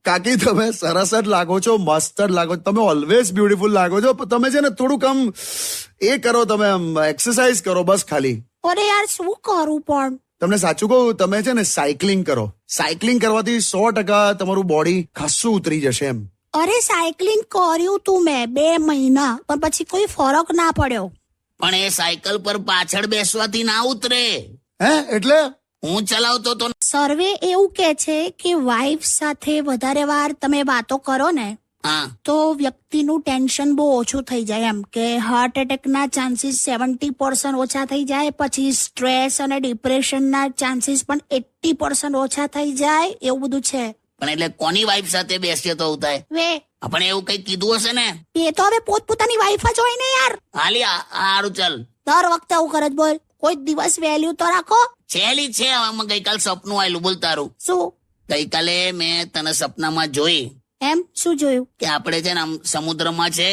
કાકી તમે સરસ જ લાગો છો, મસ્ત જ લાગો છો, તમે ઓલવેઝ બ્યુટીફુલ લાગો છો. પણ તમે છે ને થોડુંક આમ એ કરો, તમે એક્સરસાઇઝ કરો બસ ખાલી. અરે યાર શું કરું પણ? તમને સાચું કહું, તમે છે ને સાયકલિંગ કરો. સાયકલિંગ કરવાથી 100% તમારું બોડી ખાસું ઉતરી જશે એમ. અરે સાયકલિંગ કર્યું તું મેં 2 મહિના, પણ પછી કોઈ ફરક ના પડ્યો. પણ એ સાયકલ પર પાછળ બેસવાથી ના ઉતરે. હે એટલે હું ચલાવતો તો સર્વે એવું કે છે કે વાઇફ સાથે વધારે વાર તમે વાતો કરો ને હા તો વ્યક્તિનું ટેન્શન બહુ ઓછું થઈ જાય, એમ કે હાર્ટ એટેકના ચાન્સીસ 70% ઓછા થઈ જાય, પછી સ્ટ્રેસ અને ડિપ્રેશનના ચાન્સીસ પણ 80% ઓછા થઈ જાય, એવું બધું છે. પણ એટલે કોની વાઈફ સાથે બેસીએ તો આવું થાય? વે આપણે એવું કઈ કીધું હશે ને? એ તો હવે પોતપોતાની વાઇફ જ હોય ને યાર. હાલી હારું ચાલ. દર વખતે આવું કરે જ બોલ. કોઈ દિવસ વેલ્યુ તો રાખો. છેલી છે આમાં. ગઈકાલ સપનું આવેલું, બોલ તારું. શું? ગઈકાલે મેં તને સપનામાં જોઈ એમ? શું જોયું? કે આપણે છે ને આમ સમુદ્રમાં છે,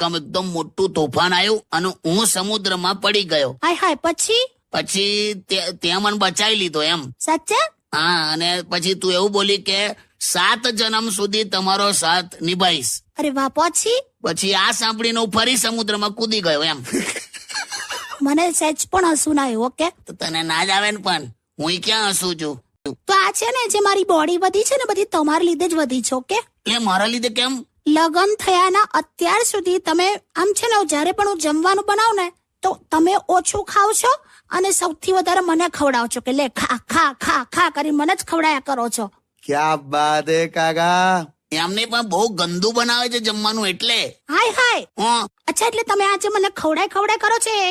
આમ એકદમ મોટું તોફાન આવ્યું અને હું સમુદ્રમાં પડી ગયો. હાય હાય, પછી ત્યાં મને બચાવી લીધો એમ. સાચે? હા, અને પછી તું એવું બોલી કે 7 જન્મ સુધી તમારો સાથ નિભાઈશ. અરે વાહ. પછી આ સાંભળીને હું ફરી સમુદ્રમાં કૂદી ગયો એમ. મને સહેજ પણ હસવું ના આવ્યું. ઓકે, તો તને ના જ આવે ને, પણ હું ક્યાં હસું છું? તો આ છે ને જે મારી બોડી વધી છે ને, બધી તમારા લીધે જ વધી છે. ઓકે, એટલે મારા લીધે કેમ? લગ્ન થયાના અત્યાર સુધી તમે આમ છે ને, જયારે પણ હું જમવાનું બનાવું ને તો તમે ઓછું ખાવ છો અને સૌથી વધારે મને ખવડાવો છો કે લે ખા ખા ખા ખા કરીને મને જ ખવડાયા કરો છો. ક્યાં બાત હે કાકા. એમને પણ બહુ ગંદુ બનાવે છે જમવાનું એટલે. હાય હાય. હા, અચ્છા, એટલે તમે આજે મને ખવડાય કરો છો એ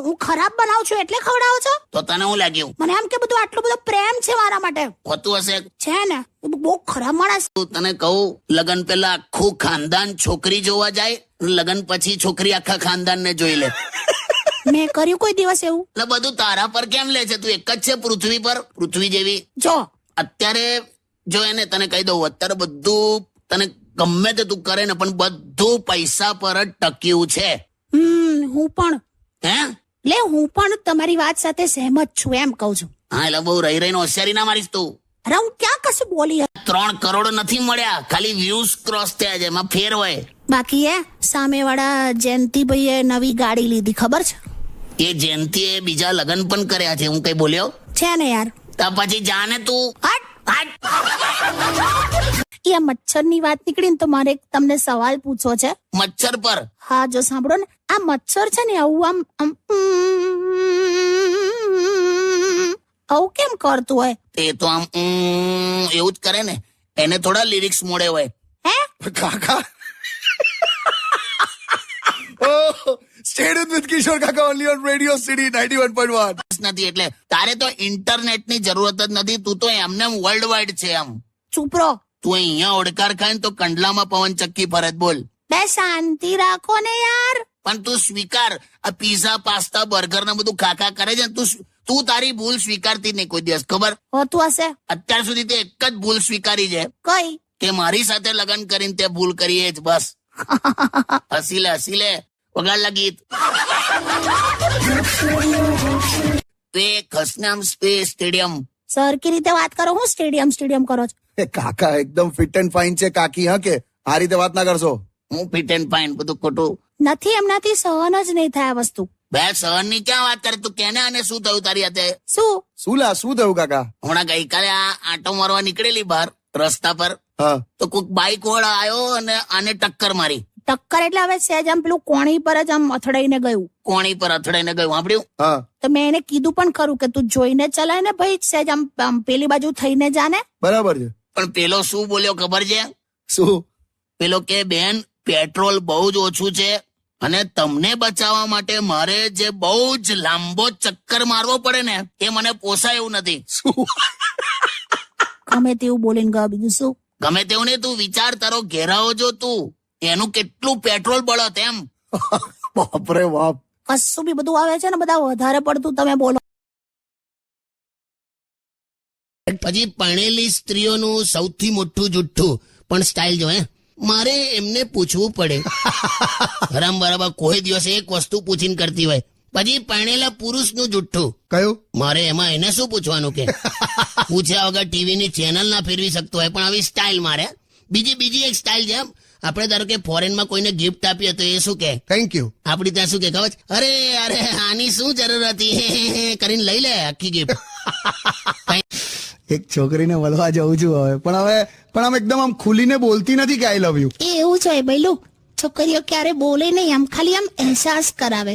હું ખરાબ બનાવું છું એટલે ખવડાવો છો? તો તને શું લાગ્યું? મને આમ કે બધું આટલો બધો પ્રેમ છે મારા માટે. હોતું હશે. છે ને, બહુ ખરાબ માણસ. તું તને કહું, લગ્ન પહેલા આખું ખાનદાન છોકરી જોવા જાય, લગ્ન પછી છોકરી આખા ખાનદાન ને જોઈ લે. મેં કર્યું કોઈ દિવસ એવું? એટલે બધું તારા પર કેમ લે છે? તું એક જ છે પૃથ્વી પર, પૃથ્વી જેવી. જો અત્યારે જો એને તને કહી દઉં, અત્યારે બધું તને ગમે તે તું કરે ને, પણ બધું પૈસા પર જ ટક્યું છે. હું પણ હે લે હું પણ તમારી વાત સાથે સહેમત છું એમ કહું છું. હા, એટલે બહુ રહી રહીને હોશિયારી ના મારીશ તું. અરે હું ક્યાં કશું બોલી. 3 કરોડ નથી મળ્યા, ખાલી વ્યૂઝ ક્રોસ થયા છે, એમાં ફેર હોય. બાકી સામેવાળા જયંતિભાઈએ નવી ગાડી લીધી, ખબર છે? એ જયંતીએ બીજા લગ્ન પણ કર્યા છે. હું કઈ બોલ્યો છે ને યાર. તો પછી જાને તું. એ મચ્છરની વાત નીકળી ને તો મારે તમને સવાલ પૂછવો છે. મચ્છર પર? હા, જો સાંભળો ને, આ મચ્છર છે ને આવું આવું કેમ કરતું હોય? એ તો આમ એવું જ કરે ને, એને થોડા લિરિક્સ મોડે હોય. હે કાકા સ્ટેડ વિથ કિશોર કાકા ઓનલી ઓન રેડિયો સિટી 91.1. નથી એટલે તારે તો ઇન્ટરનેટ ની જરૂરત જ નથી. તું તો એમને વર્લ્ડ વાઇડ છે. આમ ચૂપ રહો. તું અહીંયા ઓડકાર ખાય ને તો કંડલામાં પવન ચક્કી ફરજ. બોલ. બે શાંતિ રાખો ને યાર. પણ તું સ્વીકાર, આ પીઝા પાસ્તા બર્ગર ને બધું ખાખા કરે છે, તું તારી ભૂલ સ્વીકારતી નહીં કોઈ દિવસ. ખબર હોતું હશે. અત્યાર સુધી તે એક જ ભૂલ સ્વીકારી છે. કઈ? કે મારી સાથે લગ્ન કરીને તે ભૂલ કરી જ બસ. હસી લે વગાડ લા ગીત. ખસનામ સ્ટેડિયમ. સરખી રીતે વાત કરો. હું સ્ટેડિયમ કરો છો? કાકા એકદમ ફિટ એન્ડ ફાઇન છે કાકી. હા, કે આ રીતે વાત ના કરશો. હું ફિટ એન્ડ ફાઇન બધું ખોટું નથી. એમનાથી સહન જ નહીં થાય આ વસ્તુ. બે સહન ની ક્યાં વાત કરે તું? કેને અને શું થયું તારી હાથે? શું થયું કાકા? હમણાં ગઈકાલે આ આંટો મારવા નીકળેલી બહાર રસ્તા પર, હા, તો કોઈક બાઇક વાળા આવ્યો અને આને ટક્કર મારી. ટક્કર એટલે હવે સહેજ આમ પેલું કોણી પર જ આમ અથડાઈને ગયું. કોણી પર અથડાઈને ગયું. સાંભળ્યું? હા. તો મેં એને કીધું પણ ખરું કે તું જોઈને ચલાય ને ભાઈ, સહેજ આમ પેલી બાજુ થઈને જાને. બરાબર છે. પણ પેલો શું બોલ્યો ખબર છે? શું? પેલો કે બેન પેટ્રોલ બહુ જ ઓછું છે અને તમને બચાવવા માટે મારે જે બહુ જ લાંબો ચક્કર મારવો પડે ને, એ મને પોસાય એવું નથી. શું? ગમે તેવું બોલીને ગયો. બીજું શું? ગમે તેવું નહીં, તું વિચાર, તારો ઘેરાવો જો તું, એનું કેટલું પેટ્રોલ બળત એમ. બાપરે બાપ. કશું બી બધું આવે છે ને, બધા વધારે પડતું તમે બોલો. પછી પરણેલી સ્ત્રીઓનું સૌથી મોટું જુઠ્ઠું, પણ સ્ટાઇલ જો મારે એમને પૂછવું પડે. હરામ બરાબર કોઈ દિવસ એક વસ્તુ પૂછીને કરતી હોય. પછી પરણેલા પુરુષનું જુઠ્ઠું. કયું? મારે એમાં એને શું પૂછવાનું કે પૂછ્યા વગર ટીવી ની ચેનલ ના ફેરવી શકતો હોય, પણ આવી સ્ટાઇલ મારે. બીજી એક સ્ટાઇલ છે એમ. આપણે ધારો કે ફોરેનમાં કોઈને ગિફ્ટ આપીએ તો એ શું કે થેન્ક યુ. આપડી ત્યાં શું કે ખબર છે? અરે આની શું જરૂર હતી કરીને લઈ લે આખી ગિફ્ટ. એક છોકરીને મળવા જઉં છું હવે, પણ આમ એકદમ આમ ખુલીને બોલતી નથી કે આઈ લવ યુ. એ એવું છે ભઈલું, છોકરીઓ ક્યારે બોલે નહીં, આમ ખાલી આમ અહેસાસ કરાવે.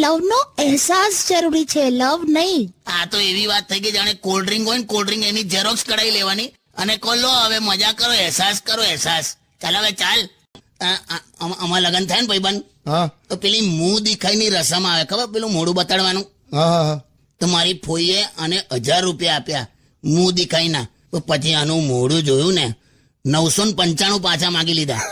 લવ નો અહેસાસ જરૂરી છે, લવ નહીં. આ તો એવી વાત થઈ ગઈ જાણે કોલ્ડ ડ્રિંક હોય ને, કોલ્ડ ડ્રિંક એની ઝેરોક્સ કઢાઈ લેવાની અને કહો લો હવે મજા કરો, અહેસાસ કરો, અહેસાસ. ચાલ હવે ચાલ. આમાં લગન થાય ને ભાઈબંધ, હા તો પેલી મું દેખાઈની રસમ આવે ખબર, પેલું મોઢું બતાડવાનું. હા. તો મારી ફોઈએ આને 1000 રૂપિયા આપ્યા મું દેખાઈના. તો પછી આનું મોઢું જોયું ને, 995 પાછા માંગી લીધા.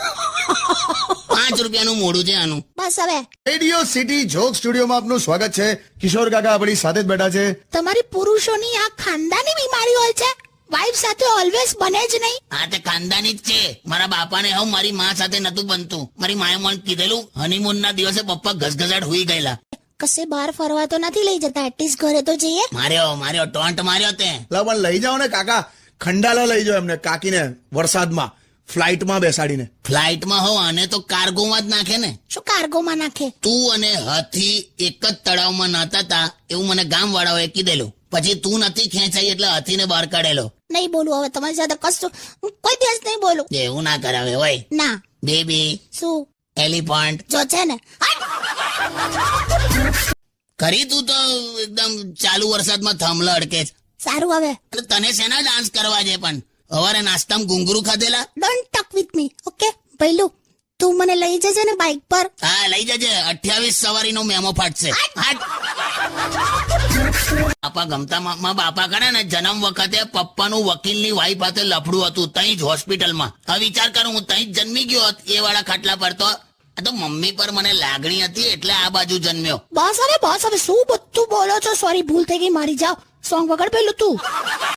5 રૂપિયાનું મોઢું છે આનું. બસ હવે રેડિયો સિટી જોક સ્ટુડિયોમાં આપનું સ્વાગત છે. કિશોર કાકા આપણી સાથે જ બેઠા છે. તમારી પુરુષોની આ ખાનદાની બીમારી હોય છે, વાઇફ સાથે ઓલવેઝ બને જ નહીં. આ તે ખાનદાની જ છે. મારા બાપાને હવે મારી માં સાથે નતું બનતું. મારી માએ મને કીધેલું, હનીમૂન ના દિવસે પપ્પા ઘસઘસાટ હુઈ ગયેલા. કશે બહાર ફરવા તો નથી લઈ જતા, એટલીસ્ટ ઘરે તો જઈએ. માર્યો ટોન્ટ માર્યો તે. લા પણ લઈ જાઓ ને કાકા, ખંડાલા લઈ જાઓ એમને કાકીને વરસાદમાં ફ્લાઇટમાં બેસાડીને. ફ્લાઇટમાં હો આને તો કાર્ગોમાં જ નાખે ને. શું કાર્ગોમાં નાખે? તું અને હાથી એક જ તળાવમાં નાતા હતા એવું મને ગામ વાળાઓએ કીધેલું. પછી તું નથી ખેંચાઈ એટલે હાથીને બહાર કાઢેલો. નહીં બોલું હવે તમારી સાથે કશું, હું કોઈ દિવસ નહીં બોલું. એવું ના કરાવે હોય. ના. બેબી, શું? એલિફન્ટ. જો છે ને, કરી તું તો એકદમ ચાલુ વરસાદમાં થાંભલા અડકે છે. સારું હવે અને તને શેના ડાન્સ કરવા છે પણ? હવારે નાસ્તામાં ઘુંઘરું ખાધેલા? Don't talk with me, okay? ભઈલું તું મને લઈ જજે ને બાઇક પર. હા લઈ જજે, 28 સવારીનો મેમો ફાટશે. હાટ. બાપા ગમતા માં બાપા કરે ને, જન્મ વખતે પપ્પાનું વકીલની વાઈફ સાથે લફડું હતું તઈ જ હોસ્પિટલમાં. હવે વિચાર કરું, હું તઈ જ જન્મી ગયો હોત એ વાળા ખાટલા પર તો. આ તો મમ્મી પર મને લાગણી હતી એટલે આ બાજુ જન્મ્યો. બસ હવે શું બધું બોલો છો? સોરી, ભૂલ થઈ ગઈ મારી. જાઓ સોંગ વગાડ પેલું તું.